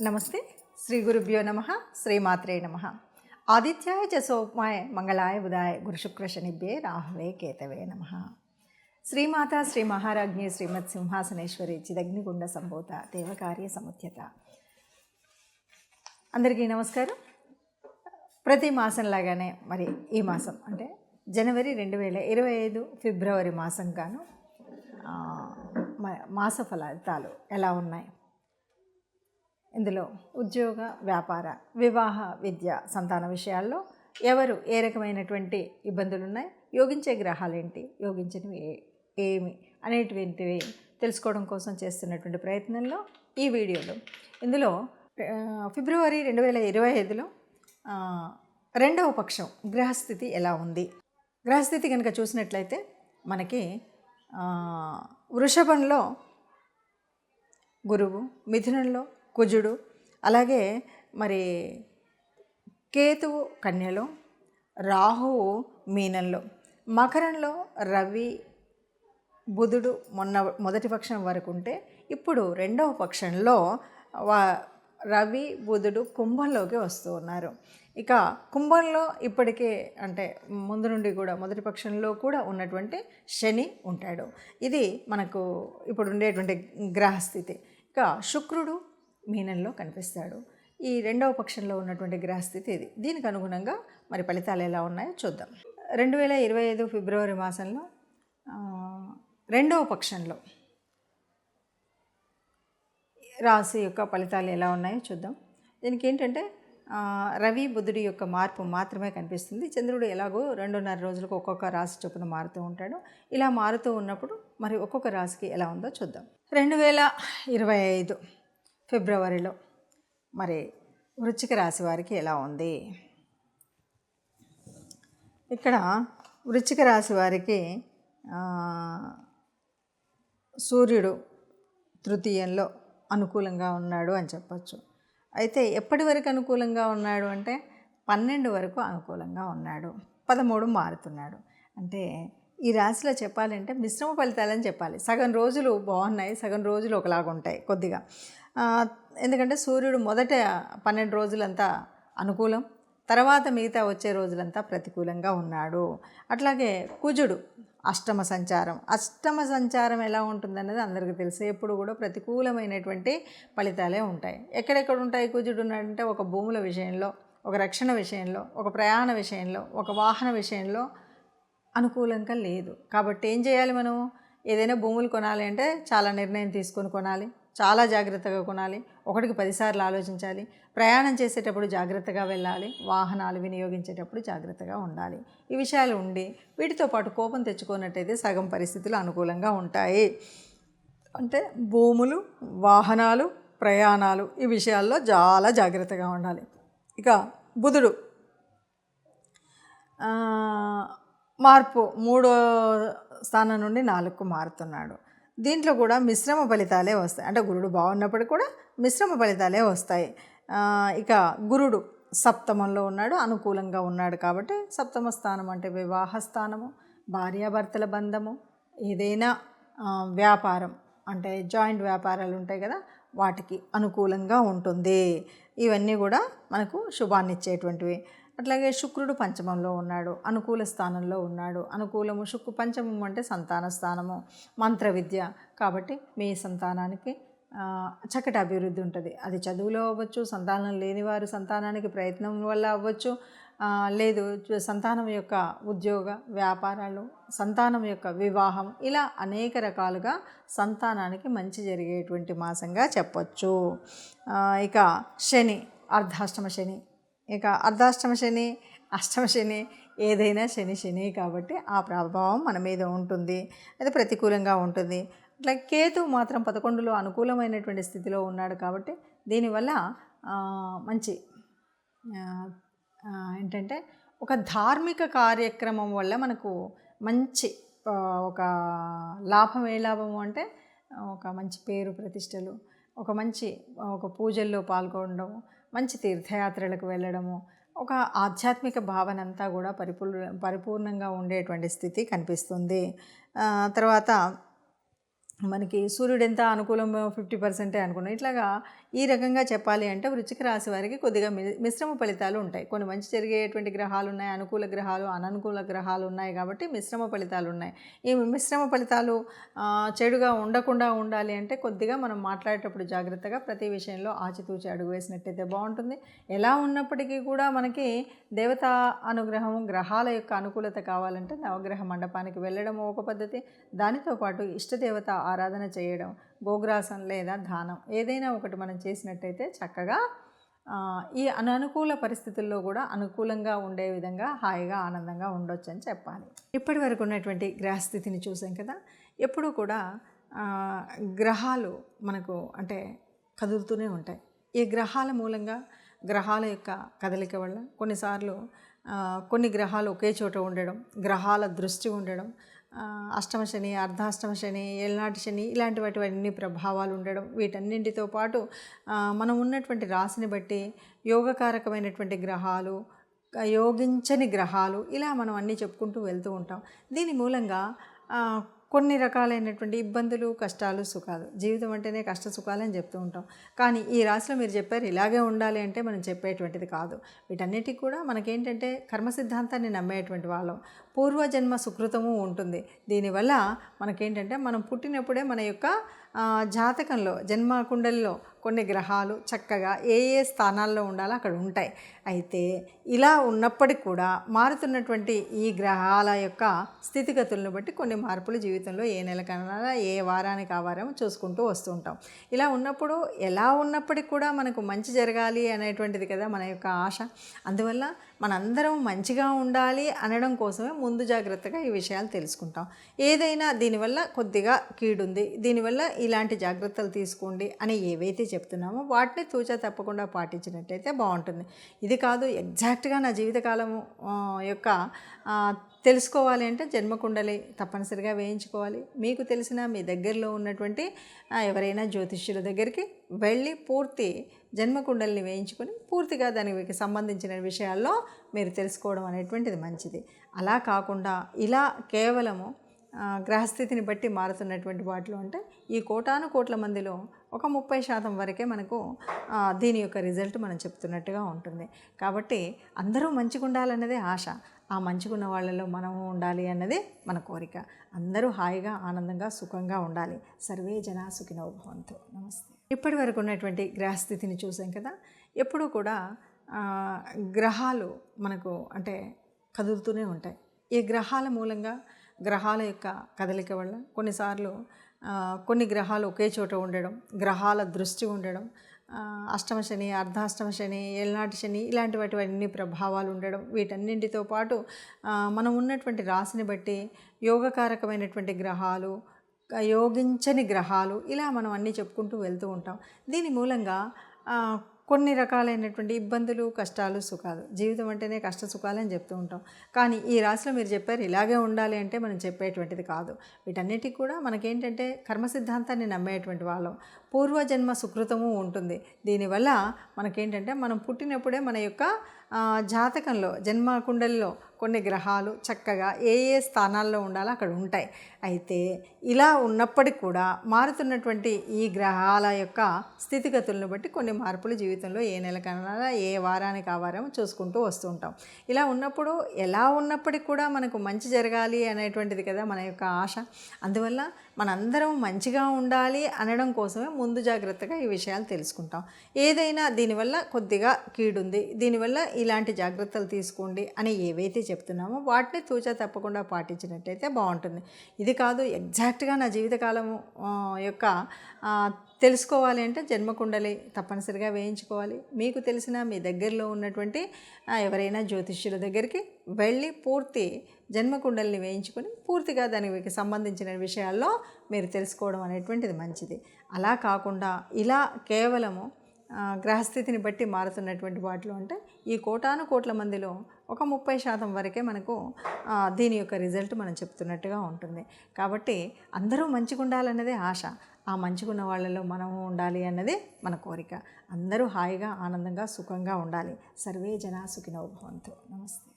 నమస్తే. శ్రీ గురుభ్యో నమ. శ్రీమాత్రే నమ. ఆదిత్యాయ చ సోమాయ మంగళాయ బుధాయ గురుశుక్ర శనిభ్యే రాహవే కేతవే నమ. శ్రీమాత శ్రీ మహారాజ్ఞి శ్రీమత్ సింహాసనేశ్వరి చిదగ్నిగుండ సంభూత దేవకార్య సముద్యత. అందరికీ నమస్కారం. ప్రతి మాసంలాగానే మరి ఈ మాసం అంటే జనవరి 2025 ఫిబ్రవరి మాసం గాను మాస ఫలితాలు ఎలా ఉన్నాయి, ఇందులో ఉద్యోగ, వ్యాపార, వివాహ, విద్య, సంతాన విషయాల్లో ఎవరు ఏ రకమైనటువంటి ఇబ్బందులు ఉన్నాయి, యోగించే గ్రహాలు ఏంటి, యోగించినవి ఏమి అనేటువంటివి తెలుసుకోవడం కోసం చేస్తున్నటువంటి ప్రయత్నంలో ఈ వీడియోలో ఇందులో ఫిబ్రవరి 2025లో రెండవ పక్షం గ్రహస్థితి ఎలా ఉంది. గ్రహస్థితి కనుక చూసినట్లయితే మనకి వృషభంలో గురువు, మిథునంలో కుజుడు, అలాగే మరి కేతువు కన్యలో, రాహువు మీనంలో, మకరంలో రవి బుధుడు మొదటి పక్షం వరకు ఉంటే ఇప్పుడు రెండవ పక్షంలో రవి బుధుడు కుంభంలోకి వస్తూ ఉన్నారు. ఇక కుంభంలో ఇప్పటికే అంటే ముందు నుండి కూడా మొదటి పక్షంలో కూడా ఉన్నటువంటి శని ఉంటాడు. ఇది మనకు ఇప్పుడు ఉండేటువంటి గ్రహస్థితి. ఇక శుక్రుడు మీనంలో కనిపిస్తాడు. ఈ రెండవ పక్షంలో ఉన్నటువంటి గ్రహస్థితి ఇది. దీనికి అనుగుణంగా మరి ఫలితాలు ఎలా ఉన్నాయో చూద్దాం. 2025 ఫిబ్రవరి మాసంలో రెండవ పక్షంలో రాశి యొక్క ఫలితాలు ఎలా ఉన్నాయో చూద్దాం. దీనికి ఏంటంటే రవి బుధుడి యొక్క మార్పు మాత్రమే కనిపిస్తుంది. చంద్రుడు ఎలాగో 2.5 రోజులకు ఒక్కొక్క రాశి చొప్పున మారుతూ ఉంటాడు. ఇలా మారుతూ ఉన్నప్పుడు మరి ఒక్కొక్క రాశికి ఎలా ఉందో చూద్దాం. 2025 ఫిబ్రవరిలో మరి వృశ్చిక రాశి వారికి ఎలా ఉంది. ఇక్కడ వృశ్చిక రాశి వారికి సూర్యుడు తృతీయంలో అనుకూలంగా ఉన్నాడు అని చెప్పచ్చు. అయితే ఎప్పటి వరకు అనుకూలంగా ఉన్నాడు అంటే 12 వరకు అనుకూలంగా ఉన్నాడు, 13 మారుతున్నాడు. అంటే ఈ రాశిలో చెప్పాలంటే మిశ్రమ ఫలితాలని చెప్పాలి. సగం రోజులు బాగున్నాయి, సగం రోజులు ఒకలాగా ఉంటాయి కొద్దిగా. ఎందుకంటే సూర్యుడు మొదట 12 రోజులంతా అనుకూలం, తర్వాత మిగతా వచ్చే రోజులంతా ప్రతికూలంగా ఉన్నాడు. అట్లాగే కుజుడు అష్టమ సంచారం ఎలా ఉంటుందన్నది అందరికీ తెలుసు. ఎప్పుడు కూడా ప్రతికూలమైనటువంటి ఫలితాలే ఉంటాయి. ఎక్కడెక్కడ ఉంటాయి కుజుడు ఉన్నాడంటే ఒక భూముల విషయంలో, ఒక రక్షణ విషయంలో, ఒక ప్రయాణ విషయంలో, ఒక వాహన విషయంలో అనుకూలంగా లేదు. కాబట్టి ఏం చేయాలి, మనం ఏదైనా భూములు కొనాలి అంటే చాలా నిర్ణయం తీసుకొని కొనాలి, చాలా జాగ్రత్తగా కొనాలి, 1కి 10 సార్లు ఆలోచించాలి. ప్రయాణం చేసేటప్పుడు జాగ్రత్తగా వెళ్ళాలి, వాహనాలు వినియోగించేటప్పుడు జాగ్రత్తగా ఉండాలి. ఈ విషయాలు ఉండి వీటితో పాటు కోపం తెచ్చుకున్నట్టయితే సగం పరిస్థితులు అనుకూలంగా ఉంటాయి. అంటే భూములు, వాహనాలు, ప్రయాణాలు ఈ విషయాల్లో చాలా జాగ్రత్తగా ఉండాలి. ఇక బుధుడు మార్పు 3వ స్థానం నుండి 4కు మారుతున్నాడు. దీంట్లో కూడా మిశ్రమ ఫలితాలే వస్తాయి. అంటే గురుడు బాగున్నప్పటికీ కూడా మిశ్రమ ఫలితాలే వస్తాయి. ఇక గురుడు సప్తమంలో ఉన్నాడు, అనుకూలంగా ఉన్నాడు. కాబట్టి సప్తమ స్థానం అంటే వివాహ స్థానము, భార్యాభర్తల బంధము, ఏదైనా వ్యాపారం అంటే జాయింట్ వ్యాపారాలు ఉంటాయి కదా, వాటికి అనుకూలంగా ఉంటుంది. ఇవన్నీ కూడా మనకు శుభాన్ని ఇచ్చేటువంటివి. అట్లాగే శుక్రుడు పంచమంలో ఉన్నాడు, అనుకూల స్థానంలో ఉన్నాడు. అనుకూలము పంచమం అంటే సంతాన స్థానము, మంత్ర విద్య. కాబట్టి మీ సంతానానికి చక్కటి అభివృద్ధి ఉంటుంది. అది చదువులో అవ్వచ్చు, సంతానం లేనివారు సంతానానికి ప్రయత్నం వల్ల అవ్వచ్చు, లేదు సంతానం యొక్క ఉద్యోగ వ్యాపారాలు, సంతానం యొక్క వివాహం, ఇలా అనేక రకాలుగా సంతానానికి మంచి జరిగేటువంటి మాసంగా చెప్పచ్చు. ఇక శని అర్ధాష్టమ శని, ఇక అర్ధాష్టమ శని, అష్టమ శని, ఏదైనా శని కాబట్టి ఆ ప్రభావం మన మీద ఉంటుంది, అది ప్రతికూలంగా ఉంటుంది. అట్లా కేతు మాత్రం 11లో అనుకూలమైనటువంటి స్థితిలో ఉన్నాడు. కాబట్టి దీనివల్ల మంచి ఏంటంటే ఒక ధార్మిక కార్యక్రమం వల్ల మనకు మంచి ఒక లాభం. ఏ లాభము అంటే ఒక మంచి పేరు ప్రతిష్టలు, ఒక పూజల్లో పాల్గొనడము, మంచి తీర్థయాత్రలకు వెళ్ళడము, ఒక ఆధ్యాత్మిక భావన అంతా కూడా పరిపూర్ణంగా ఉండేటువంటి స్థితి కనిపిస్తుంది. తర్వాత మనకి సూర్యుడు ఎంత అనుకూలం 50% అనుకున్నాం. ఇట్లాగా ఈ రకంగా చెప్పాలి అంటే వృశ్చిక రాశి వారికి కొద్దిగా మిశ్రమ ఫలితాలు ఉంటాయి. కొన్ని మంచి జరిగేటువంటి గ్రహాలు ఉన్నాయి, అనుకూల గ్రహాలు, అననుకూల గ్రహాలు ఉన్నాయి కాబట్టి మిశ్రమ ఫలితాలు ఉన్నాయి. ఈ మిశ్రమ ఫలితాలు చెడుగా ఉండకుండా ఉండాలి అంటే కొద్దిగా మనం మాట్లాడేటప్పుడు జాగ్రత్తగా ప్రతి విషయంలో ఆచితూచి అడుగు వేసినట్టయితే బాగుంటుంది. ఎలా ఉన్నప్పటికీ కూడా మనకి దేవతా అనుగ్రహం, గ్రహాల యొక్క అనుకూలత కావాలంటే నవగ్రహ మండపానికి వెళ్ళడం ఒక పద్ధతి. దానితో పాటు ఇష్టదేవత ఆరాధన చేయడం, గోగ్రాసం లేదా దానం ఏదైనా ఒకటి మనం చేసినట్టయితే చక్కగా ఈ అననుకూల పరిస్థితుల్లో కూడా అనుకూలంగా ఉండే విధంగా హాయిగా ఆనందంగా ఉండొచ్చు అని చెప్పాలి. ఇప్పటి వరకు ఉన్నటువంటి గ్రహస్థితిని చూసాం కదా. ఎప్పుడూ కూడా గ్రహాలు మనకు అంటే కదులుతూనే ఉంటాయి. ఈ గ్రహాల మూలంగా గ్రహాల యొక్క కదలిక వల్ల కొన్నిసార్లు కొన్ని గ్రహాలు ఒకే చోట ఉండడం, గ్రహాల దృష్టి ఉండడం, అష్టమ శని, అర్ధాష్టమ శని, ఏళ్ళనాటి శని ఇలాంటి వాటివన్నీ ప్రభావాలు ఉండడం, వీటన్నింటితో పాటు మనం ఉన్నటువంటి రాశిని బట్టి యోగకారకమైనటువంటి గ్రహాలు, యోగించని గ్రహాలు ఇలా మనం అన్నీ చెప్పుకుంటూ వెళ్తూ ఉంటాం. దీని మూలంగా కొన్ని రకాలైనటువంటి ఇబ్బందులు, కష్టాలు, సుఖాలు, జీవితం అంటేనే కష్ట సుఖాలని చెప్తూ ఉంటాం. కానీ ఈ రాశిలో మీరు చెప్పారు ఇలాగే ఉండాలి అంటే మనం చెప్పేటువంటిది కాదు. వీటన్నిటికి కూడా మనకేంటంటే కర్మ సిద్ధాంతాన్ని నమ్మేటువంటి వాళ్ళం, పూర్వజన్మ సుకృతము ఉంటుంది. దీనివల్ల మనకేంటంటే మనం పుట్టినప్పుడే మన యొక్క జాతకంలో జన్మ కుండలిలో కొన్ని గ్రహాలు చక్కగా ఏ ఏ స్థానాల్లో ఉండాలో అక్కడ ఉంటాయి. అయితే ఇలా ఉన్నప్పటికీ కూడా మారుతున్నటువంటి ఈ గ్రహాల యొక్క స్థితిగతులను బట్టి కొన్ని మార్పులు జీవితంలో ఏ నెలకన్నా ఏ వారానికి ఆ వారం చూసుకుంటూ వస్తూ ఉంటాం. ఇలా ఉన్నప్పుడు ఎలా ఉన్నప్పటికీ కూడా మనకు మంచి జరగాలి అనేటువంటిది కదా మన యొక్క ఆశ. అందువల్ల మనందరం మంచిగా ఉండాలి అనడం కోసమే ముందు జాగ్రత్తగా ఈ విషయాలు తెలుసుకుంటాం. ఏదైనా దీనివల్ల కొద్దిగా కీడుంది, దీనివల్ల ఇలాంటి జాగ్రత్తలు తీసుకోండి అని ఏవైతే చెప్తున్నామో వాటిని తూచా తప్పకుండా పాటించినట్టయితే బాగుంటుంది. ఇది కాదు ఎగ్జాక్ట్గా నా జీవితకాలం యొక్క తెలుసుకోవాలి అంటే జన్మకుండలి తప్పనిసరిగా వేయించుకోవాలి. మీకు తెలిసిన మీ దగ్గరలో ఉన్నటువంటి ఎవరైనా జ్యోతిష్యుల దగ్గరికి వెళ్ళి పూర్తి జన్మకుండలిని వేయించుకొని పూర్తిగా దానికి సంబంధించిన విషయాల్లో మీరు తెలుసుకోవడం అనేటువంటిది మంచిది. అలా కాకుండా ఇలా కేవలము గ్రహస్థితిని బట్టి మారుతున్నటువంటి వాటిలో అంటే ఈ కోటాను కోట్ల మందిలో ఒక 30% వరకే మనకు దీని యొక్క రిజల్ట్ మనం చెప్తున్నట్టుగా ఉంటుంది. కాబట్టి అందరూ మంచిగా ఉండాలన్నదే ఆశ. ఆ మంచిగున్న వాళ్ళలో మనము ఉండాలి అన్నదే మన కోరిక. అందరూ హాయిగా ఆనందంగా సుఖంగా ఉండాలి. సర్వే జనా సుఖినో భవంతు. నమస్తే. ఇప్పటి వరకు ఉన్నటువంటి గ్రహస్థితిని చూసాం కదా. ఎప్పుడూ కూడా గ్రహాలు మనకు అంటే కదులుతూనే ఉంటాయి. ఈ గ్రహాల మూలంగా గ్రహాల యొక్క కదలిక వల్ల కొన్నిసార్లు కొన్ని గ్రహాలు ఒకే చోట ఉండడం, గ్రహాల దృష్టి ఉండడం, అష్టమ శని, అర్ధాష్టమ శని, ఏళ్ళనాటి శని ఇలాంటి వాటివన్నీ ప్రభావాలు ఉండడం, వీటన్నింటితో పాటు మనం ఉన్నటువంటి రాశిని బట్టి యోగకారకమైనటువంటి గ్రహాలు, యోగించని గ్రహాలు ఇలా మనం అన్నీ చెప్పుకుంటూ వెళ్తూ ఉంటాం. దీని మూలంగా కొన్ని రకాలైనటువంటి ఇబ్బందులు, కష్టాలు, సుఖాలు, జీవితం అంటేనే కష్ట సుఖాలని చెప్తూ ఉంటాం. కానీ ఈ రాశిలో మీరు చెప్పారు ఇలాగే ఉండాలి అంటే మనం చెప్పేటువంటిది కాదు. వీటన్నిటికి కూడా మనకేంటంటే కర్మ సిద్ధాంతాన్ని నమ్మేటువంటి వాళ్ళం, పూర్వజన్మ సుకృతము ఉంటుంది. దీనివల్ల మనకేంటంటే మనం పుట్టినప్పుడే మన యొక్క జాతకంలో జన్మ కుండలిలో కొన్ని గ్రహాలు చక్కగా ఏ ఏ స్థానాల్లో ఉండాలో అక్కడ ఉంటాయి. అయితే ఇలా ఉన్నప్పటికీ కూడా మారుతున్నటువంటి ఈ గ్రహాల యొక్క స్థితిగతులను బట్టి కొన్ని మార్పులు జీవితంలో ఏ నెలకన్నా ఏ వారానికి ఆ వారం చూసుకుంటూ వస్తూ ఉంటాం. ఇలా ఉన్నప్పుడు ఎలా ఉన్నప్పటికీ కూడా మనకు మంచి జరగాలి అనేటువంటిది కదా మన యొక్క ఆశ. అందువల్ల మనందరం మంచిగా ఉండాలి అనడం కోసమే ముందు జాగ్రత్తగా ఈ విషయాలు తెలుసుకుంటాం. ఏదైనా దీనివల్ల కొద్దిగా కీడుంది, దీనివల్ల ఇలాంటి జాగ్రత్తలు తీసుకోండి అని ఏవైతే చెప్తున్నామో వాటిని తూచా తప్పకుండా పాటించినట్టయితే బాగుంటుంది. ఇది కాదు ఎగ్జాక్ట్గా నా జీవితకాలం యొక్క తెలుసుకోవాలి అంటే జన్మకుండలి తప్పనిసరిగా వేయించుకోవాలి. మీకు తెలిసిన మీ దగ్గరలో ఉన్నటువంటి ఎవరైనా జ్యోతిష్యుల దగ్గరికి వెళ్ళి పూర్తి జన్మకుండలిని వేయించుకొని పూర్తిగా దానికి సంబంధించిన విషయాల్లో మీరు తెలుసుకోవడం అనేటువంటిది మంచిది. అలా కాకుండా ఇలా కేవలము గ్రహస్థితిని బట్టి మారుతున్నటువంటి వాటిలో అంటే ఈ కోటాను కోట్ల మందిలో ఒక 30% వరకే మనకు దీని యొక్క రిజల్ట్ మనం చెప్తున్నట్టుగా ఉంటుంది. కాబట్టి అందరూ మంచిగా ఉండాలన్నదే ఆశ. ఆ మంచిగా ఉన్న వాళ్ళలో మనము ఉండాలి అన్నదే మన కోరిక. అందరూ హాయిగా ఆనందంగా సుఖంగా ఉండాలి. సర్వే జనా సుఖినో భవంతు. నమస్తే.